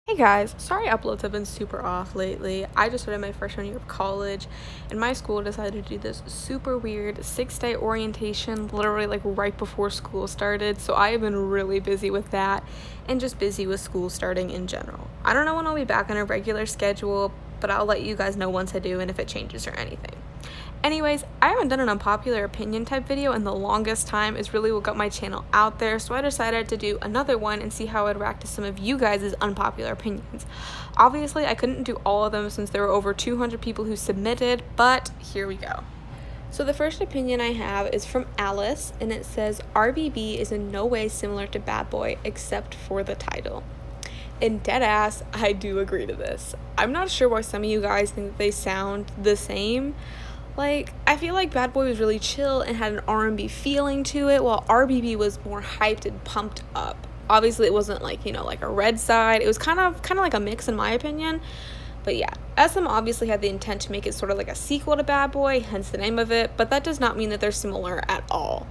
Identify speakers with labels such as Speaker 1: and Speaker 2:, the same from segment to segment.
Speaker 1: Hey guys, sorry uploads have been super off lately. I just started my freshman year of college and my school decided to do this super weird 6-day orientation literally like right before school started. So I have been really busy with that and just busy with school starting in general. I don't know when I'll be back on a regular schedule, but I'll let you guys know once I do and if it changes or anything. Anyways, I haven't done an unpopular opinion type video in the longest time. Is really what got my channel out there, so I decided to do another one and see how I'd react to some of you guys' unpopular opinions. Obviously, I couldn't do all of them since there were over 200 people who submitted, but here we go. So the first opinion I have is from Alice, and it says, RBB is in no way similar to Bad Boy except for the title. And deadass, I do agree to this. I'm not sure why some of you guys think that they sound the same. Like, I feel like Bad Boy was really chill and had an R&B feeling to it, while RBB was more hyped and pumped up. Obviously, it wasn't like, like a red side. It was kind of like a mix in my opinion. But yeah, SM obviously had the intent to make it sort of like a sequel to Bad Boy, hence the name of it, but that does not mean that they're similar at all.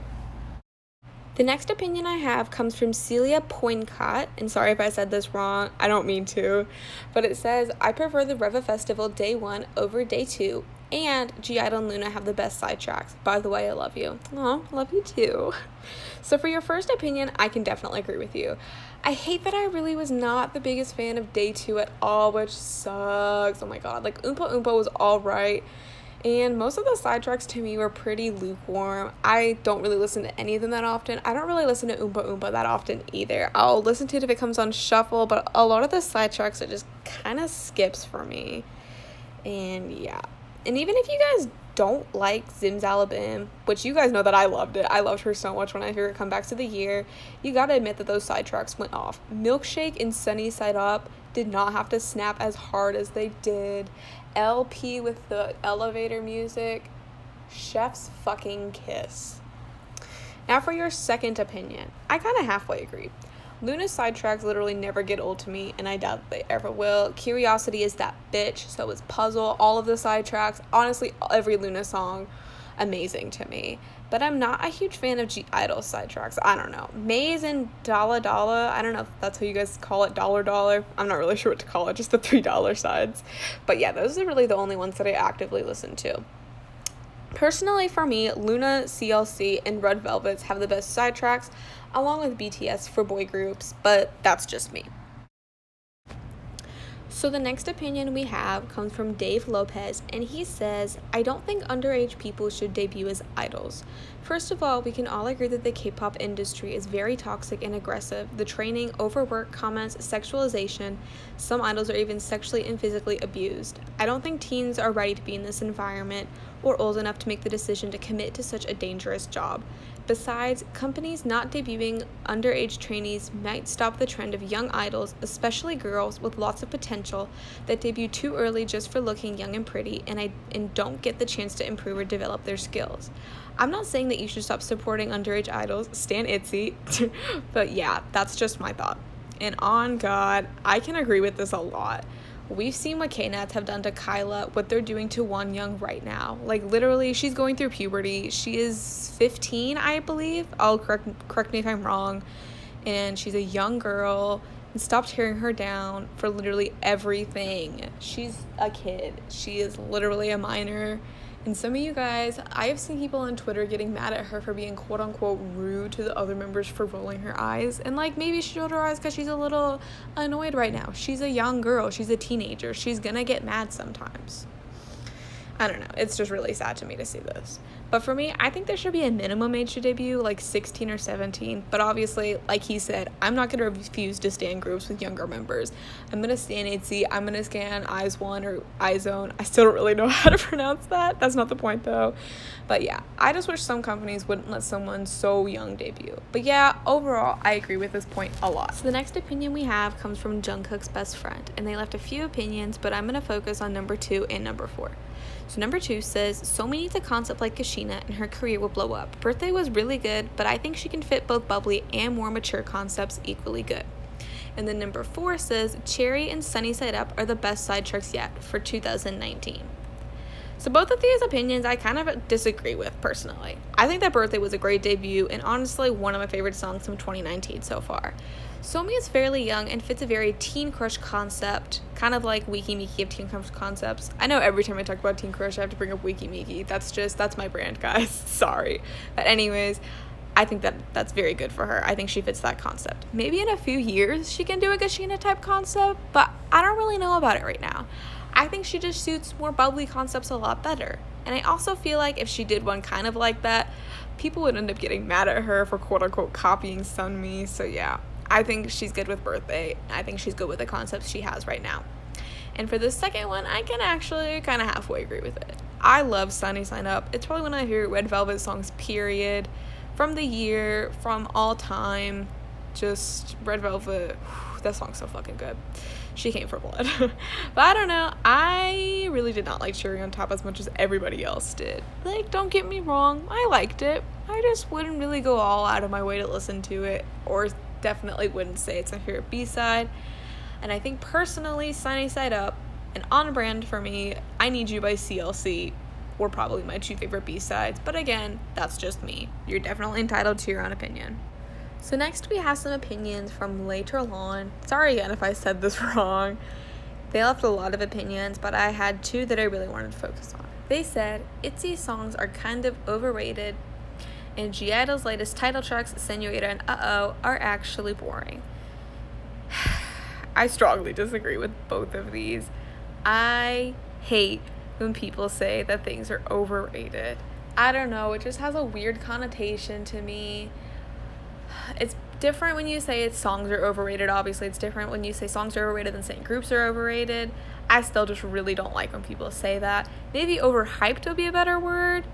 Speaker 1: The next opinion I have comes from Celia Poincott, and sorry if I said this wrong, I don't mean to, but it says, I prefer the Reva Festival Day 1 over Day 2, and G-Idol and Loona have the best side tracks. By the way, I love you. Aw, love you too. So for your first opinion, I can definitely agree with you. I hate that I really was not the biggest fan of Day 2 at all, which sucks. Oh my god, like Oompa Oompa was alright. And most of the side tracks to me were pretty lukewarm. I don't really listen to any of them that often. I don't really listen to Oompa Oompa that often either. I'll listen to it if it comes on shuffle, but a lot of the side tracks it just kind of skips for me. And yeah. And even if you guys don't like Zimzalabim, which you guys know that I loved it. I loved her so much when I hear it comebacks of the year. You gotta admit that those side tracks went off. Milkshake and Sunny Side Up did not have to snap as hard as they did. LP with the elevator music, chef's fucking kiss. Now for your second opinion, I kind of halfway agree. Loona's side tracks literally never get old to me, and I doubt they ever will. Curiosity is that bitch, so is Puzzle, all of the side tracks. Honestly, every Loona song, amazing to me. But I'm not a huge fan of G-Idol side tracks. I don't know. Maze and Dalla Dalla, I don't know if that's how you guys call it, Dollar Dollar. I'm not really sure what to call it, just the $3 sides. But yeah, those are really the only ones that I actively listen to. Personally, for me, Loona, CLC, and Red Velvets have the best side tracks, along with BTS for boy groups, but that's just me. So the next opinion we have comes from Dave Lopez, and he says, I don't think underage people should debut as idols. First of all, we can all agree that the K-pop industry is very toxic and aggressive. The training, overwork, comments, sexualization, some idols are even sexually and physically abused. I don't think teens are ready to be in this environment or old enough to make the decision to commit to such a dangerous job. Besides, companies not debuting underage trainees might stop the trend of young idols, especially girls with lots of potential, that debut too early just for looking young and pretty and don't get the chance to improve or develop their skills. I'm not saying that you should stop supporting underage idols, stan ITZY, but yeah, that's just my thought. And on God, I can agree with this a lot. We've seen what K-Nats have done to Kyla, what they're doing to Wonyoung right now. Like, literally, she's going through puberty. She is 15, I believe. I'll correct me if I'm wrong. And she's a young girl. And stop tearing her down for literally everything. She's a kid. She is literally a minor. And some of you guys, I have seen people on Twitter getting mad at her for being quote-unquote rude to the other members for rolling her eyes. And, like, maybe she rolled her eyes because she's a little annoyed right now. She's a young girl. She's a teenager. She's gonna get mad sometimes. I don't know. It's just really sad to me to see this. But for me, I think there should be a minimum age to debut, like 16 or 17. But obviously, like he said, I'm not going to refuse to stan groups with younger members. I'm going to stan ITZY. I'm going to stan IZ*ONE or IZone. I still don't really know how to pronounce that. That's not the point, though. But yeah, I just wish some companies wouldn't let someone so young debut. But yeah, overall, I agree with this point a lot. So the next opinion we have comes from Jungkook's best friend. And they left a few opinions, but I'm going to focus on number 2 and number 4. So number 2 says, Somi needs a concept like Kashina and her career will blow up. Birthday was really good, but I think she can fit both bubbly and more mature concepts equally good. And then number 4 says, Cherry and Sunny Side Up are the best side tracks yet for 2019. So both of these opinions I kind of disagree with personally. I think that Birthday was a great debut and honestly one of my favorite songs from 2019 so far. Somi is fairly young and fits a very teen crush concept, kind of like Weki Meki of teen crush concepts. I know every time I talk about teen crush, I have to bring up Weki Meki. That's my brand, guys. Sorry. But anyways, I think that's very good for her. I think she fits that concept. Maybe in a few years she can do a Gashina type concept, but I don't really know about it right now. I think she just suits more bubbly concepts a lot better. And I also feel like if she did one kind of like that, people would end up getting mad at her for quote-unquote copying Sunmi. So yeah, I think she's good with Birthday. I think she's good with the concepts she has right now. And for the second one, I can actually kind of halfway agree with it. I love Sunny Sign Up. It's probably one of my favorite Red Velvet songs, period. From the year, from all time. Just Red Velvet, that song's so fucking good. She came for blood. But I don't know, I really did not like Cherry on Top as much as everybody else did. Like, don't get me wrong, I liked it. I just wouldn't really go all out of my way to listen to it, or definitely wouldn't say it's my favorite B-side. And I think personally, Sunny Side Up and On Brand for me, I Need You by CLC were probably my two favorite B-sides. But again, that's just me. You're definitely entitled to your own opinion. So next we have some opinions from Laterlon. Sorry again if I said this wrong. They left a lot of opinions, but I had two that I really wanted to focus on. They said, ITZY songs are kind of overrated, and G-Idol's latest title tracks, Senorita and Uh-Oh, are actually boring. I strongly disagree with both of these. I hate when people say that things are overrated. I don't know, it just has a weird connotation to me. It's different when you say songs are overrated. Obviously, it's different when you say songs are overrated than saying groups are overrated. I still just really don't like when people say that. Maybe overhyped would be a better word.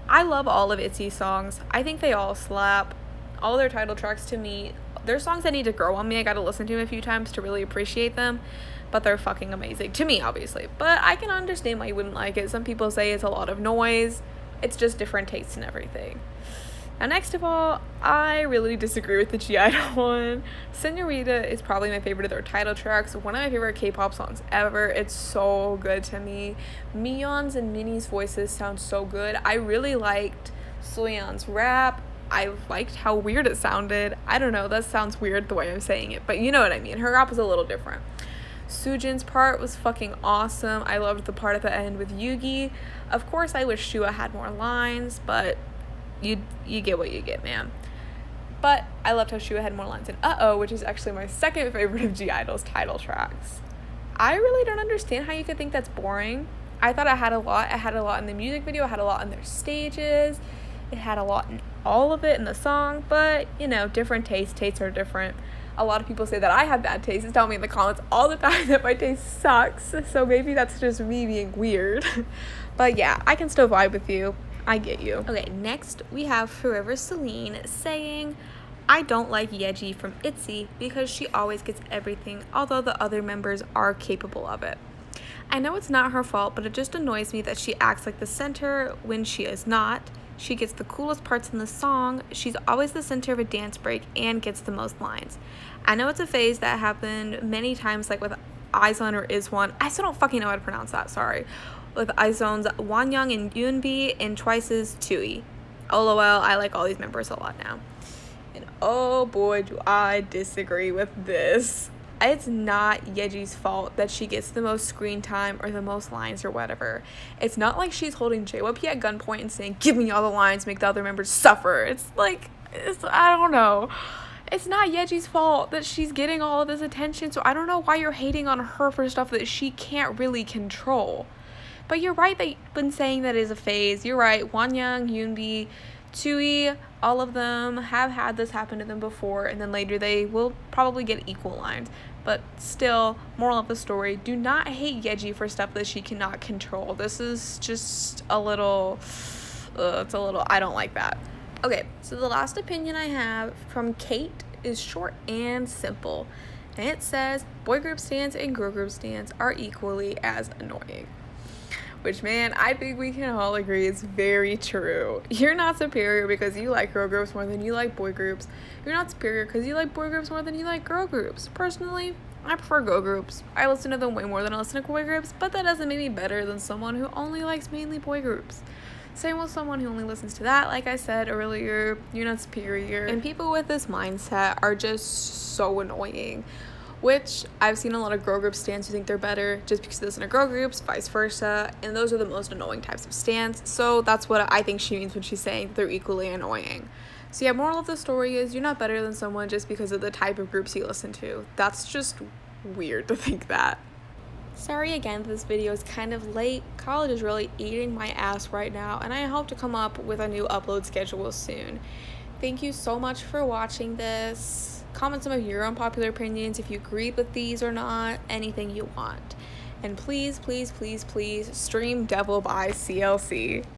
Speaker 1: I love all of ITZY's songs. I think they all slap. All their title tracks, to me, they're songs that need to grow on me. I gotta listen to them a few times to really appreciate them. But they're fucking amazing. To me, obviously. But I can understand why you wouldn't like it. Some people say it's a lot of noise. It's just different tastes and everything. Now, next of all, I really disagree with the G-Idol one. Senorita is probably my favorite of their title tracks. One of my favorite K-pop songs ever. It's so good to me. Mion's and Minnie's voices sound so good. I really liked Soyeon's rap. I liked how weird it sounded. I don't know, that sounds weird the way I'm saying it, but you know what I mean. Her rap was a little different. Soojin's part was fucking awesome. I loved the part at the end with Yoongi. Of course, I wish Shua had more lines, but you get what you get, man. But I loved how Shua had more lines in Uh-Oh, which is actually my second favorite of G-Idol's title tracks. I really don't understand how you could think that's boring. I thought it had a lot. It had a lot in the music video. It had a lot in their stages. It had a lot in all of it in the song. But, you know, different tastes. Tastes are different. A lot of people say that I have bad taste. Tell me in the comments all the time that my taste sucks. So maybe that's just me being weird. But yeah, I can still vibe with you. I get you. Okay, next we have Forever Celine saying, I don't like Yeji from ITZY because she always gets everything, although the other members are capable of it. I know it's not her fault, but it just annoys me that she acts like the center when she is not. She gets the coolest parts in the song. She's always the center of a dance break and gets the most lines. I know it's a phase that happened many times, like with Izone or Iswon. I still don't fucking know how to pronounce that, sorry. With Izone's Wonyoung and Yoonbi and Twice's Tui. LOL, I like all these members a lot now. And oh boy, do I disagree with this. It's not Yeji's fault that she gets the most screen time or the most lines or whatever. It's not like she's holding JYP at gunpoint and saying, give me all the lines, make the other members suffer. I don't know. It's not Yeji's fault that she's getting all of this attention, so I don't know why you're hating on her for stuff that she can't really control. But you're right that when saying that is a phase. You're right. Wonyoung, Yoonbi, Tui, all of them have had this happen to them before, and then later they will probably get equal lines. But still, moral of the story, do not hate Yeji for stuff that she cannot control. This is just a little, I don't like that. Okay, so the last opinion I have from Kate is short and simple. And it says, boy group stans and girl group stans are equally as annoying. Which, man, I think we can all agree is very true. You're not superior because you like girl groups more than you like boy groups. You're not superior because you like boy groups more than you like girl groups. Personally, I prefer girl groups. I listen to them way more than I listen to boy groups, but that doesn't make me better than someone who only likes mainly boy groups. Same with someone who only listens to that. Like I said earlier, you're not superior. And people with this mindset are just so annoying, which I've seen a lot of girl group stans who think they're better just because they listen to girl groups, vice versa, and those are the most annoying types of stans. So that's what I think she means when she's saying they're equally annoying. So yeah, moral of the story is you're not better than someone just because of the type of groups you listen to. That's just weird to think that. Sorry again, this video is kind of late. College is really eating my ass right now, and I hope to come up with a new upload schedule soon. Thank you so much for watching this. Comment some of your unpopular opinions, if you agree with these or not, anything you want. And please, please, please, please stream Devil by CLC.